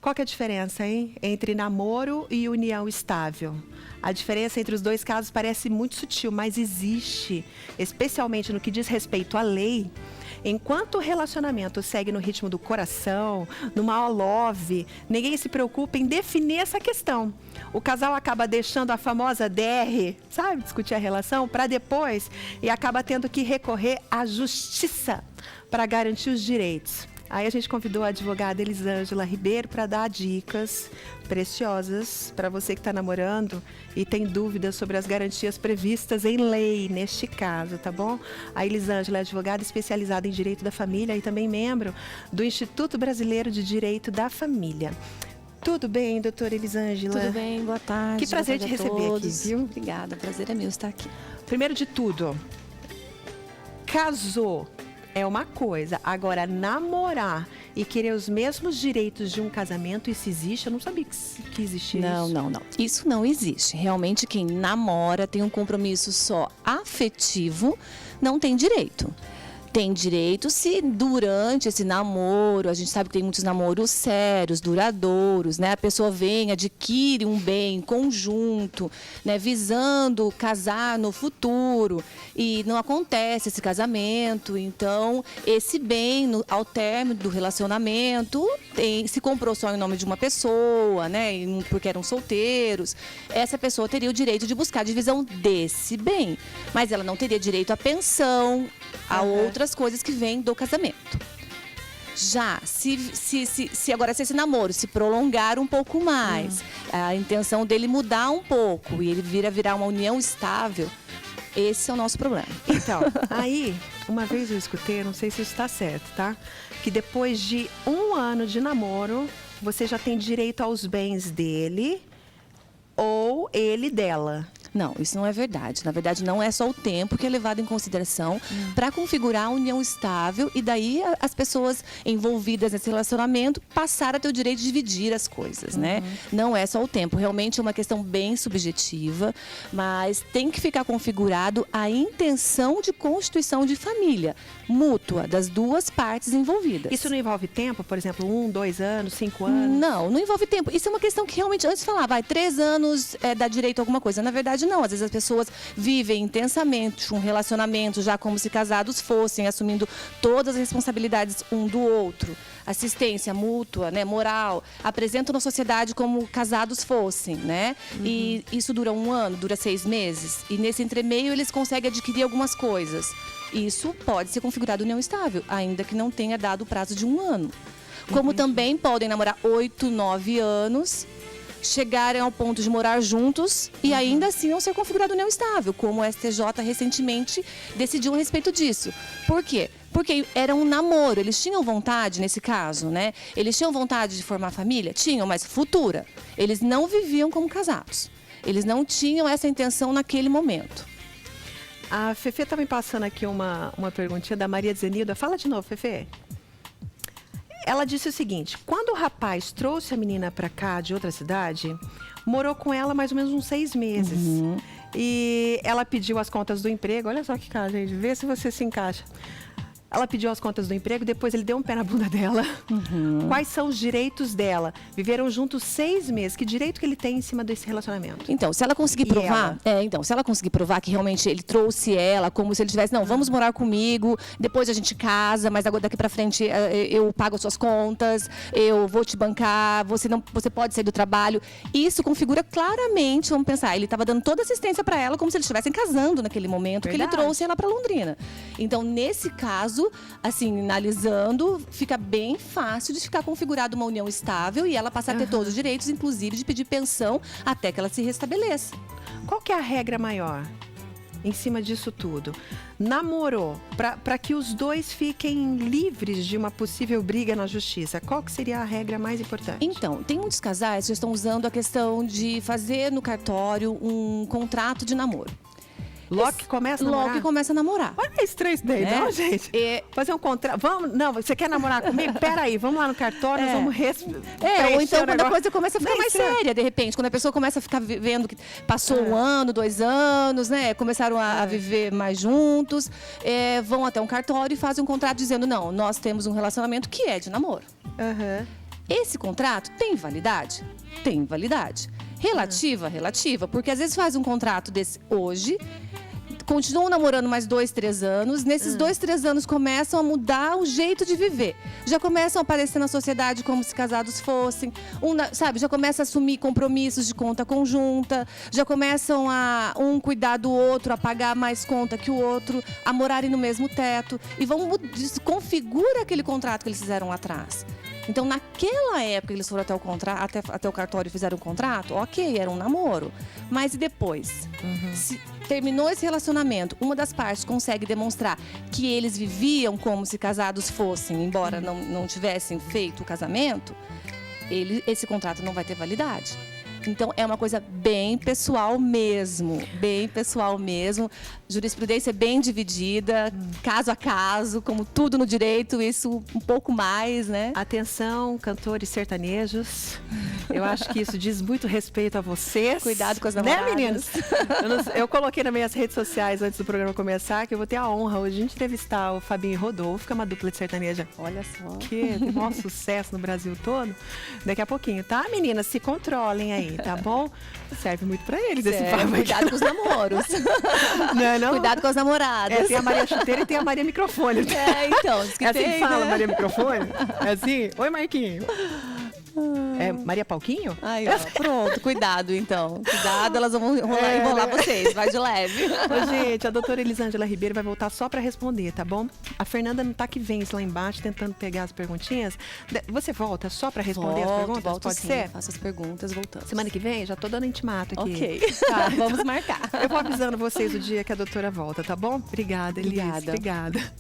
Qual que é a diferença, hein? Entre namoro e união estável? A diferença entre os dois casos parece muito sutil, mas existe, especialmente no que diz respeito à lei. Enquanto o relacionamento segue no ritmo do coração, numa love, ninguém se preocupa em definir essa questão. O casal acaba deixando a famosa DR, sabe, discutir a relação, para depois, e acaba tendo que recorrer à justiça para garantir os direitos. Aí a gente convidou a advogada Elisângela Ribeiro para dar dicas preciosas para você que está namorando e tem dúvidas sobre as garantias previstas em lei neste caso, tá bom? A Elisângela é advogada especializada em direito da família e também membro do Instituto Brasileiro de Direito da Família. Tudo bem, doutora Elisângela? Tudo bem, boa tarde. Que prazer te receber aqui, viu? Obrigada, prazer é meu estar aqui. Primeiro de tudo, casou é uma coisa, agora namorar e querer os mesmos direitos de um casamento, isso existe? Eu não sabia que existia isso. Não. Isso não existe. Realmente quem namora tem um compromisso só afetivo, não tem direito. Tem direito se durante esse namoro, a gente sabe que tem muitos namoros sérios, duradouros, né? A pessoa vem, adquire um bem conjunto, né? Visando casar no futuro e não acontece esse casamento. Então, esse bem, ao término do relacionamento, se comprou só em nome de uma pessoa, né? Porque eram solteiros. Essa pessoa teria o direito de buscar a divisão desse bem, mas ela não teria direito à pensão, a outras coisas que vêm do casamento. Já, se esse namoro se prolongar um pouco mais, a intenção dele mudar um pouco e ele virar uma união estável, esse é o nosso problema. Então, aí, uma vez eu escutei, não sei se isso está certo, tá? Que depois de 1 ano de namoro, você já tem direito aos bens dele ou ele dela. Não, isso não é verdade. Na verdade, não é só o tempo que é levado em consideração para configurar a união estável e daí as pessoas envolvidas nesse relacionamento passaram a ter o direito de dividir as coisas, né? Não é só o tempo. Realmente é uma questão bem subjetiva, mas tem que ficar configurado a intenção de constituição de família mútua das duas partes envolvidas. Isso não envolve tempo? Por exemplo, 1, 2 anos, 5 anos? Não envolve tempo. Isso é uma questão que realmente, antes de falar, 3 anos dá direito a alguma coisa. Na verdade, não. Às vezes as pessoas vivem intensamente um relacionamento já como se casados fossem, assumindo todas as responsabilidades um do outro. Assistência mútua, né, moral, apresentam na sociedade como casados fossem, né? E isso dura 1 ano, dura 6 meses. E nesse entremeio eles conseguem adquirir algumas coisas. Isso pode ser configurado união estável, ainda que não tenha dado o prazo de 1 ano. Como também podem namorar 8, 9 anos, chegarem ao ponto de morar juntos e ainda assim não ser configurado união estável, como o STJ recentemente decidiu a respeito disso. Por quê? Porque era um namoro, eles tinham vontade nesse caso, né? Eles tinham vontade de formar família? Tinham, mas futura. Eles não viviam como casados. Eles não tinham essa intenção naquele momento. A Fefe está me passando aqui uma perguntinha da Maria Zenilda. Fala de novo, Fefe. Ela disse o seguinte: quando o rapaz trouxe a menina para cá de outra cidade, morou com ela mais ou menos uns 6 meses. E ela pediu as contas do emprego. Olha só que cara, gente. Vê se você se encaixa. Ela pediu as contas do emprego, depois ele deu um pé na bunda dela. Quais são os direitos dela? Viveram juntos 6 meses. Que direito que ele tem em cima desse relacionamento? Então, se ela conseguir provar, se ela conseguir provar que realmente ele trouxe ela como se ele tivesse, não, vamos morar comigo, depois a gente casa, mas agora daqui pra frente eu pago as suas contas, eu vou te bancar, você pode sair do trabalho. Isso configura claramente, vamos pensar, ele estava dando toda assistência para ela como se eles estivessem casando naquele momento, que ele trouxe ela para Londrina. Então, nesse caso, assim, analisando, fica bem fácil de ficar configurada uma união estável e ela passar a ter todos os direitos, inclusive de pedir pensão até que ela se restabeleça. Qual que é a regra maior em cima disso tudo? Namorou, para que os dois fiquem livres de uma possível briga na justiça, qual que seria a regra mais importante? Então, tem muitos casais que estão usando a questão de fazer no cartório um contrato de namoro. Logo que começa a namorar? Logo que começa a namorar. Olha que estranho isso daí, não, gente? Fazer um contrato. Vamos, não, você quer namorar comigo? Peraí, vamos lá no cartório, nós vamos ou então quando a coisa começa a ficar mais séria, de repente. Quando a pessoa começa a ficar vendo que passou 1 ano, 2 anos, né? Começaram a viver mais juntos, vão até um cartório e fazem um contrato dizendo, não, nós temos um relacionamento que é de namoro. Esse contrato tem validade? Tem validade. Relativa? Relativa. Porque às vezes faz um contrato desse hoje, continuam namorando mais 2, 3 anos. Nesses 2, 3 anos começam a mudar o jeito de viver. Já começam a aparecer na sociedade como se casados fossem. Sabe, já começa a assumir compromissos de conta conjunta. Já começam a um cuidar do outro, a pagar mais conta que o outro, a morarem no mesmo teto. E configura aquele contrato que eles fizeram lá atrás. Então, naquela época, eles foram até o cartório e fizeram um contrato, ok, era um namoro. Mas e depois? Se terminou esse relacionamento, uma das partes consegue demonstrar que eles viviam como se casados fossem, embora não tivessem feito o casamento, esse contrato não vai ter validade. Então, é uma coisa bem pessoal mesmo, bem pessoal mesmo. Jurisprudência bem dividida, caso a caso, como tudo no direito, isso um pouco mais, né? Atenção, cantores sertanejos. Eu acho que isso diz muito respeito a vocês. Cuidado com as namoradas. Né, meninos? Eu coloquei nas minhas redes sociais, antes do programa começar, que eu vou ter a honra hoje de entrevistar o Fabinho e Rodolfo, que é uma dupla de sertaneja. Olha só. Que tem maior sucesso no Brasil todo. Daqui a pouquinho, tá, meninas? Se controlem aí, tá bom? Serve muito pra eles esse papo. Cuidado com os namoros. Não? Cuidado com as namoradas. Tem a Maria Chuteira e tem a Maria Microfone. Então, diz que é assim tem, que fala, né? Maria Microfone? É assim? Oi, Marquinho. É Maria Palquinho? Aí, ó, pronto, cuidado então. Cuidado, elas vão enrolar vocês, vai de leve. Ô, gente, a doutora Elisângela Ribeiro vai voltar só para responder, tá bom? A Fernanda não tá que vem lá embaixo tentando pegar as perguntinhas. Você volta só para responder as perguntas? Volto, Pode sim, ser? faço as perguntas, voltamos. Semana que vem? Já tô dando intimato aqui. Ok, tá, vamos marcar. Eu vou avisando vocês o dia que a doutora volta, tá bom? Obrigada, Elis. Obrigada. Obrigada.